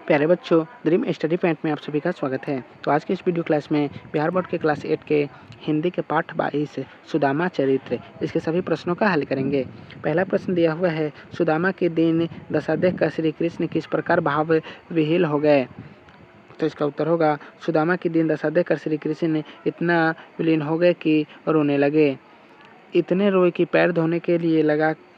प्यारे बच्चों, dream study point में आप सभी का स्वागत है। तो आज के इस वीडियो क्लास में बिहार बोर्ड के क्लास 8 के हिंदी के पाठ 22 सुदामा चरित्र, इसके सभी प्रश्नों का हल करेंगे। पहला प्रश्न दिया हुआ है, सुदामा के दिन दशा देख कर श्री कृष्ण किस प्रकार भाव विहील हो गए। तो इसका उत्तर होगा, सुदामा के दिन दशा देख कर श्री कृष्ण इतना विलीन हो गए कि रोने लगे। इतने रोए कि पैर धोने के लिए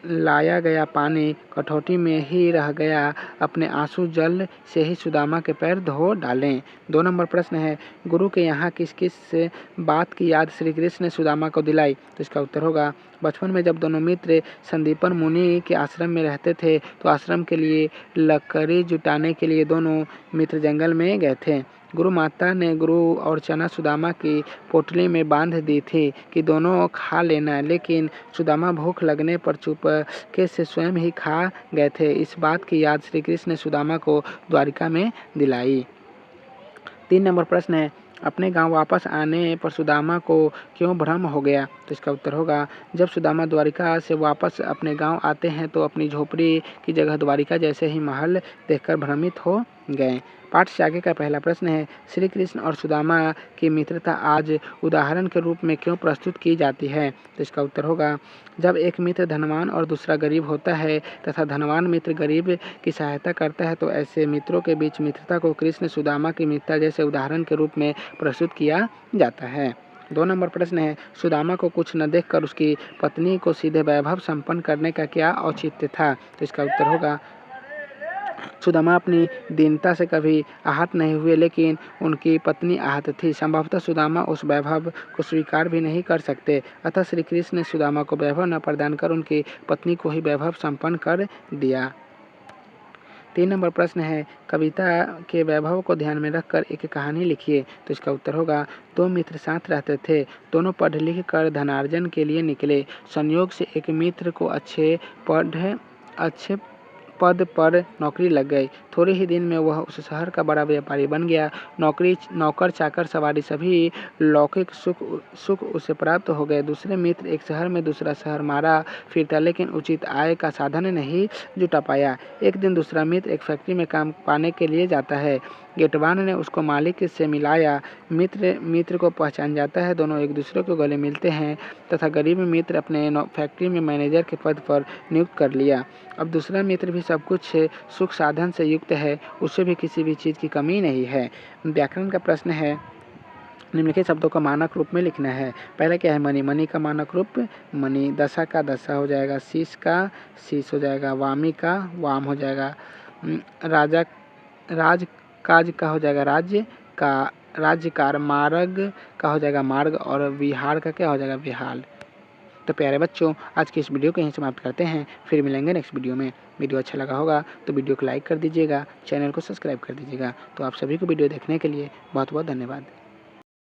लाया गया पानी कटौती में ही रह गया, अपने आंसू जल से ही सुदामा के पैर धो डालें। 2 नंबर प्रश्न है, गुरु के यहाँ किस किस बात की याद श्री कृष्ण ने सुदामा को दिलाई। तो इसका उत्तर होगा, बचपन में जब दोनों मित्र संदीपन मुनि के आश्रम में रहते थे तो आश्रम के लिए लकड़ी जुटाने के लिए दोनों मित्र जंगल में गए थे। गुरु माता ने गुरु और चना सुदामा की पोटली में बांध दी थी कि दोनों खा लेना, लेकिन सुदामा भूख लगने पर चुपके से स्वयं ही खा गए थे। इस बात की याद श्री कृष्ण ने सुदामा को द्वारिका में दिलाई। 3 नंबर प्रश्न है, अपने गांव वापस आने पर सुदामा को क्यों भ्रम हो गया। तो इसका उत्तर होगा, जब सुदामा द्वारिका से वापस अपने गांव आते हैं तो अपनी झोपड़ी की जगह द्वारिका जैसे ही महल देखकर भ्रमित हो गए। पाठ से आगे का पहला प्रश्न है, श्री कृष्ण और सुदामा की मित्रता आज उदाहरण के रूप में क्यों प्रस्तुत की जाती है। तो इसका उत्तर होगा, जब एक मित्र धनवान और दूसरा गरीब होता है तथा धनवान मित्र गरीब की सहायता करता है तो ऐसे मित्रों के बीच मित्रता को कृष्ण सुदामा की मित्रता जैसे उदाहरण के रूप में प्रस्तुत किया जाता है। 2 नंबर प्रश्न है, सुदामा को कुछ न देखकर उसकी पत्नी को सीधे वैभव संपन्न करने का क्या औचित्य था। तो इसका उत्तर होगा, सुदामा अपनी दीनता से कभी आहत नहीं हुए, लेकिन उनकी पत्नी आहत थी। संभवतः सुदामा उस वैभव को स्वीकार भी नहीं कर सकते, अतः श्री कृष्ण ने सुदामा को वैभव न प्रदान कर उनकी पत्नी को ही वैभव संपन्न कर दिया। 3 नंबर प्रश्न है, कविता के वैभव को ध्यान में रखकर एक कहानी लिखिए। तो इसका उत्तर होगा, 2 मित्र साथ रहते थे, दोनों पढ़ लिख कर धनार्जन के लिए निकले। संयोग से एक मित्र को अच्छे पद पर नौकरी लग गई। थोड़े ही दिन में वह उस शहर का बड़ा व्यापारी बन गया। नौकर चाकर सवारी सभी लौकिक सुख उसे प्राप्त हो गए। दूसरे मित्र एक शहर में दूसरा शहर मारा फिरता, लेकिन उचित आय का साधन नहीं जुटा पाया। एक दिन दूसरा मित्र एक फैक्ट्री में काम पाने के लिए जाता है। गेटवान ने उसको मालिक से मिलाया। मित्र को पहचान जाता है। दोनों एक दूसरे को गले मिलते हैं तथा गरीब मित्र अपने फैक्ट्री में मैनेजर के पद पर नियुक्त कर लिया। अब दूसरा मित्र भी सब कुछ सुख साधन से युक्त है, उसे भी किसी भी चीज़ की कमी नहीं है। व्याकरण का प्रश्न है, निम्नलिखित शब्दों का मानक रूप में लिखना है। पहला क्या है, मणि। मणि का मानक रूप मणि। दशा का दशा हो जाएगा, शीश का शीश हो जाएगा, वामी का वाम हो जाएगा, राज काज का हो जाएगा राज्य का राज्यकार, मार्ग का हो जाएगा मार्ग, और विहार का क्या हो जाएगा विहाल। तो प्यारे बच्चों, आज की इस वीडियो को यहीं समाप्त करते हैं, फिर मिलेंगे नेक्स्ट वीडियो में। वीडियो अच्छा लगा होगा तो वीडियो को लाइक कर दीजिएगा, चैनल को सब्सक्राइब कर दीजिएगा। तो आप सभी को वीडियो देखने के लिए बहुत बहुत धन्यवाद।